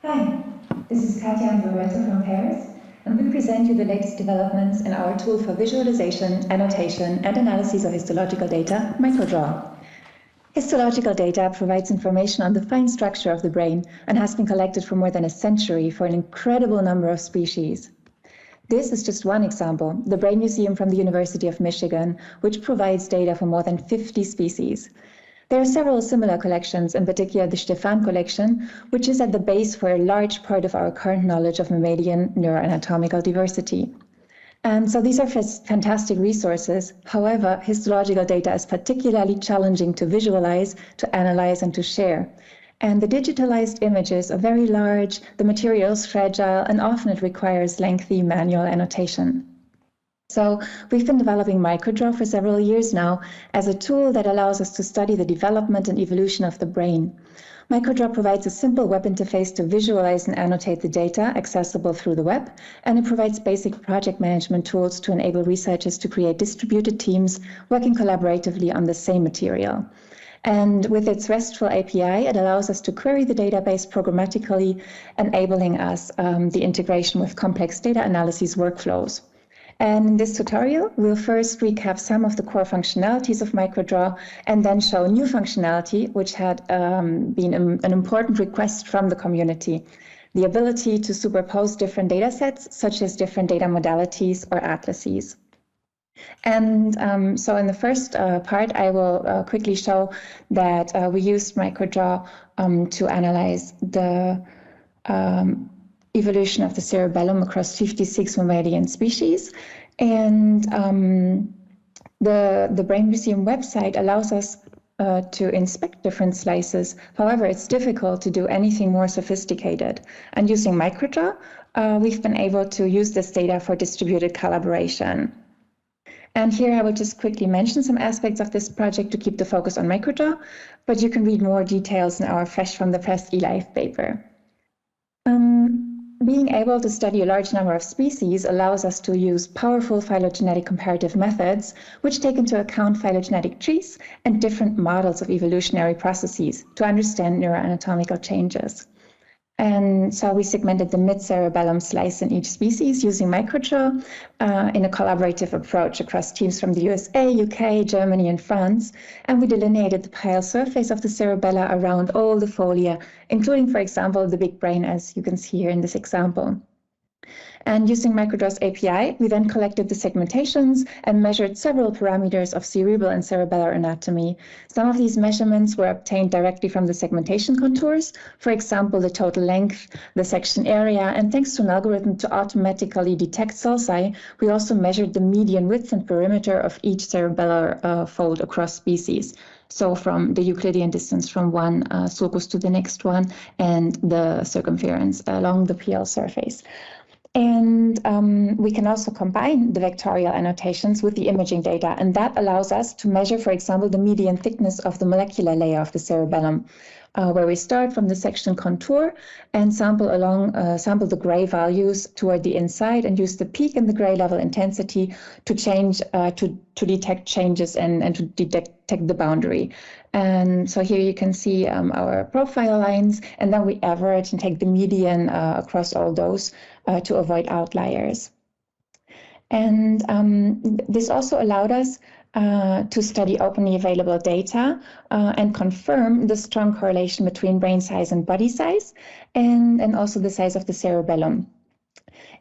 Hi, this is Katja and Roberto from Paris, and we present you the latest developments in our tool for visualization, annotation, and analysis of histological data, MicroDraw. Histological data provides information on the fine structure of the brain and has been collected for more than a century for an incredible number of species. This is just one example, the Brain Museum from the University of Michigan, which provides data for more than 50 species. There are several similar collections, in particular the Stefan collection, which is at the base for a large part of our current knowledge of mammalian neuroanatomical diversity. And so these are fantastic resources. However, histological data is particularly challenging to visualize, to analyze, and to share. And the digitalized images are very large, the material is fragile, and often it requires lengthy manual annotation. So we've been developing MicroDraw for several years now as a tool that allows us to study the development and evolution of the brain. MicroDraw provides a simple web interface to visualize and annotate the data accessible through the web, and it provides basic project management tools to enable researchers to create distributed teams working collaboratively on the same material. And with its RESTful API, it allows us to query the database programmatically, enabling us the integration with complex data analysis workflows. And in this tutorial, we'll first recap some of the core functionalities of MicroDraw and then show new functionality, which had been an important request from the community, the ability to superpose different data sets, such as different data modalities or atlases. And so in the first part, I will quickly show that we used MicroDraw to analyze the evolution of the cerebellum across 56 mammalian species. And the Brain Museum website allows us to inspect different slices. However, it's difficult to do anything more sophisticated. And using MicroDraw, we've been able to use this data for distributed collaboration. And here I will just quickly mention some aspects of this project to keep the focus on MicroDraw, but you can read more details in our Fresh from the Press eLife paper. Being able to study a large number of species allows us to use powerful phylogenetic comparative methods, which take into account phylogenetic trees and different models of evolutionary processes to understand neuroanatomical changes. And so we segmented the mid-cerebellum slice in each species using MicroDraw in a collaborative approach across teams from the USA, UK, Germany, and France. And we delineated the pile surface of the cerebella around all the folia, including, for example, the big brain, as you can see here in this example. And using MicroDraw's API, we then collected the segmentations and measured several parameters of cerebral and cerebellar anatomy. Some of these measurements were obtained directly from the segmentation contours, for example, the total length, the section area, and thanks to an algorithm to automatically detect sulci, we also measured the median width and perimeter of each cerebellar fold across species. So from the Euclidean distance from one sulcus to the next one and the circumference along the PL surface. And we can also combine the vectorial annotations with the imaging data, and that allows us to measure, for example, the median thickness of the molecular layer of the cerebellum, where we start from the section contour and sample the gray values toward the inside and use the peak in the gray level intensity to change to detect changes and to detect the boundary. And so here you can see our profile lines, and then we average and take the median across all those to avoid outliers. And this also allowed us to study openly available data and confirm the strong correlation between brain size and body size, and also the size of the cerebellum.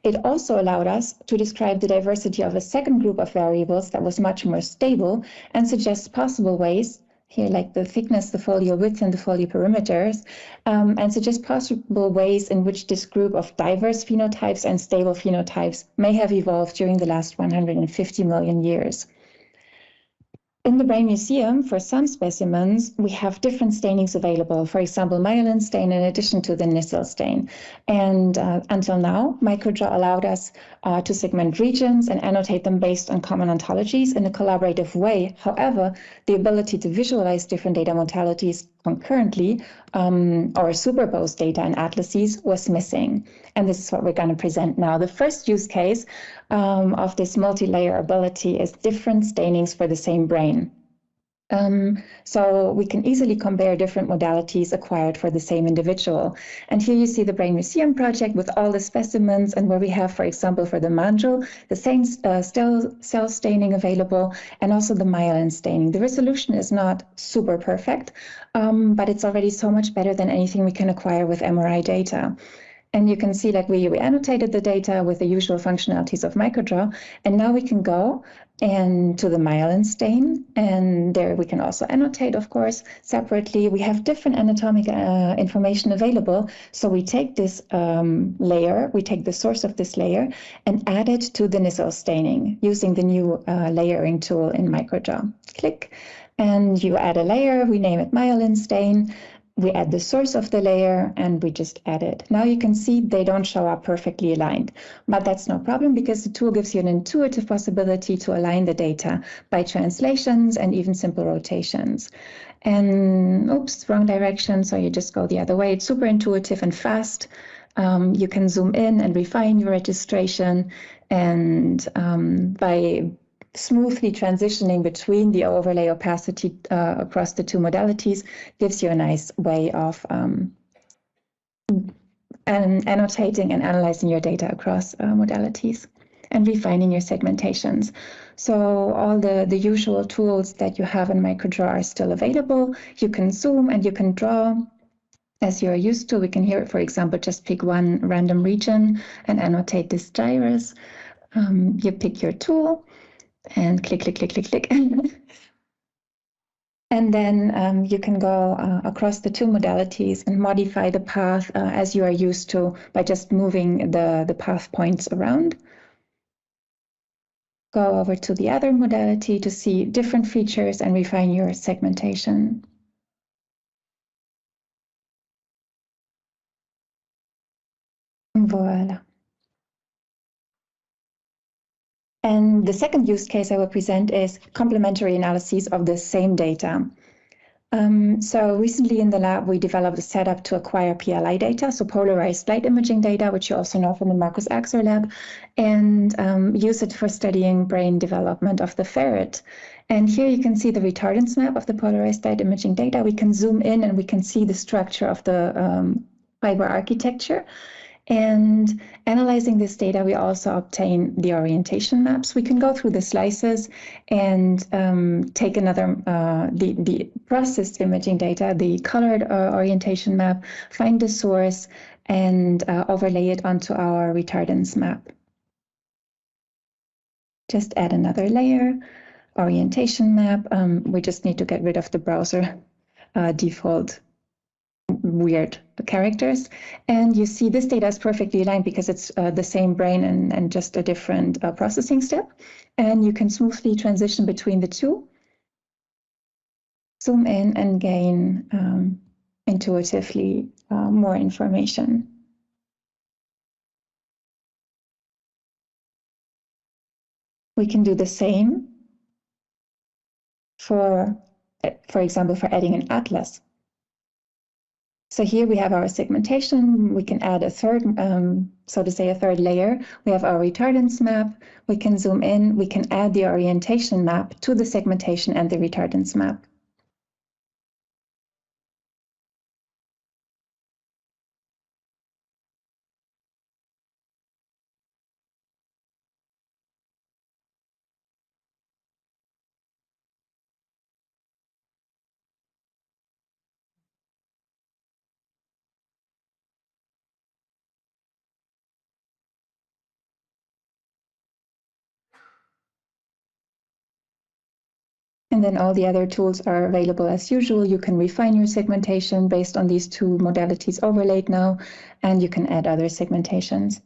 It also allowed us to describe the diversity of a second group of variables that was much more stable and suggest possible ways, here like the thickness, the folio width, and the folio perimeters, and suggest possible ways in which this group of diverse phenotypes and stable phenotypes may have evolved during the last 150 million years. In the Brain Museum, for some specimens, we have different stainings available, for example, myelin stain in addition to the Nissl stain. And until now, MicroDraw allowed us to segment regions and annotate them based on common ontologies in a collaborative way. However, the ability to visualize different data modalities concurrently or superpose data in atlases was missing. And this is what we're going to present now. The first use case of this multi-layer ability is different stainings for the same brain. So we can easily compare different modalities acquired for the same individual. And here you see the Brain Museum project with all the specimens, and where we have, for example, for the mandrill, the same cell staining available, and also the myelin staining. The resolution is not super perfect, but it's already so much better than anything we can acquire with MRI data. And you can see that we annotated the data with the usual functionalities of MicroDraw, and now we can go and to the myelin stain, and there we can also annotate, of course, separately. We have different anatomic information available, so we take this layer, we take the source of this layer and add it to the Nissl staining using the new layering tool in MicroDraw. Click, and you add a layer, we name it myelin stain. We add the source of the layer and we just add it. Now you can see they don't show up perfectly aligned, but that's no problem because the tool gives you an intuitive possibility to align the data by translations and even simple rotations. And oops, wrong direction, so you just go the other way. It's super intuitive and fast. You can zoom in and refine your registration, and by smoothly transitioning between the overlay opacity across the two modalities gives you a nice way of annotating and analyzing your data across modalities and refining your segmentations. So all the usual tools that you have in MicroDraw are still available. You can zoom and you can draw as you're used to. We can here, for example, just pick one random region and annotate this gyrus. You pick your tool and click, click, click, click, click. And then you can go across the two modalities and modify the path as you are used to by just moving the path points around. Go over to the other modality to see different features and refine your segmentation. Voila. And the second use case I will present is complementary analyses of the same data. So recently in the lab, we developed a setup to acquire PLI data, so polarized light imaging data, which you also know from the Markus Axer lab, and use it for studying brain development of the ferret. And here you can see the retardance map of the polarized light imaging data. We can zoom in and we can see the structure of the fiber architecture. And analyzing this data, we also obtain the orientation maps. We can go through the slices and take another, the processed imaging data, the colored orientation map, find the source, and overlay it onto our retardance map. Just add another layer, orientation map. We just need to get rid of the browser default weird characters, and you see this data is perfectly aligned because it's the same brain and just a different processing step, and you can smoothly transition between the two, zoom in and gain intuitively more information. We can do the same for example, for adding an atlas. So here we have our segmentation. We can add a third, so to say, a third layer. We have our retardance map. We can zoom in. We can add the orientation map to the segmentation and the retardance map. And then all the other tools are available as usual. You can refine your segmentation based on these two modalities overlaid now, and you can add other segmentations.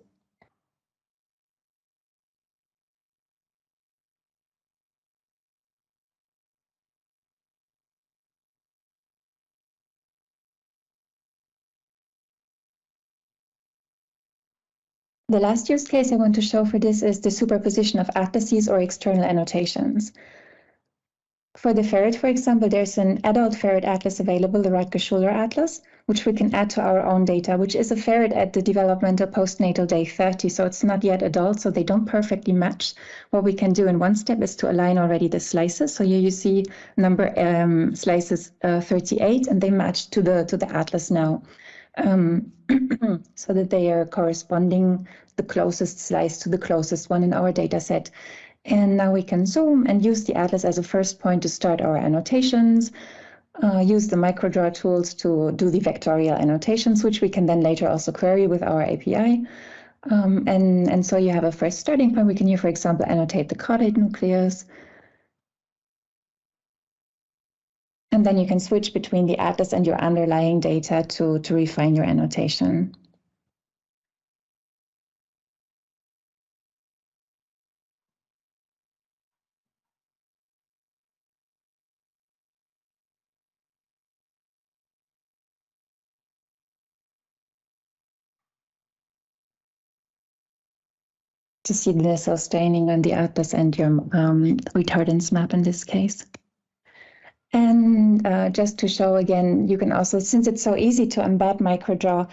The last use case I want to show for this is the superposition of atlases or external annotations. For the ferret, for example, there's an adult ferret atlas available, the Rutger-Schuler atlas, which we can add to our own data, which is a ferret at the developmental postnatal day 30. So it's not yet adult, so they don't perfectly match. What we can do in one step is to align already the slices. So here you see number slices 38, and they match to the atlas now. So that they are corresponding the closest slice to the closest one in our data set. And now we can zoom and use the atlas as a first point to start our annotations, use the MicroDraw tools to do the vectorial annotations, which we can then later also query with our API. And so you have a first starting point. We can here, for example, annotate the caudate nucleus. And then you can switch between the atlas and your underlying data to refine your annotation. To see the cell staining on the atlas and your retardance map in this case. And just to show again, you can also, since it's so easy to embed MicroDraw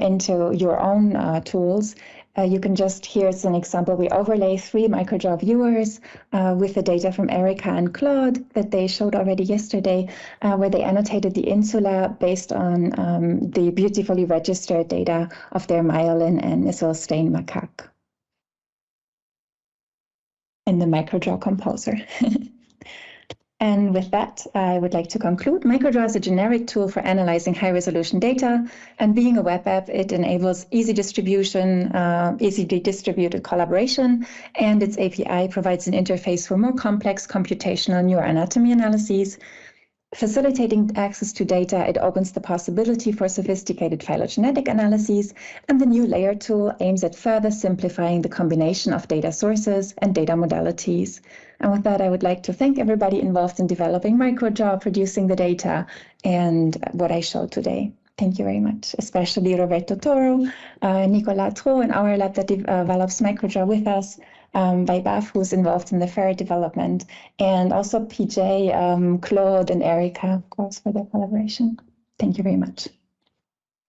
into your own tools, you can just, here's an example, we overlay 3 MicroDraw viewers with the data from Erica and Claude that they showed already yesterday, where they annotated the insula based on the beautifully registered data of their myelin and nissel stain macaque in the MicroDraw composer. And with that, I would like to conclude. MicroDraw is a generic tool for analyzing high-resolution data, and being a web app, it enables easy distribution, easily distributed collaboration, and its API provides an interface for more complex computational neuroanatomy analyses. Facilitating access to data, it opens the possibility for sophisticated phylogenetic analyses, and the new layer tool aims at further simplifying the combination of data sources and data modalities. And with that, I would like to thank everybody involved in developing MicroDraw, producing the data, and what I showed today. Thank you very much, especially Roberto Toro, Nicolas Tro in our lab that develops MicroDraw with us, Vaibhav, who's involved in the ferret development, and also PJ, Claude, and Erica, of course, for their collaboration. Thank you very much.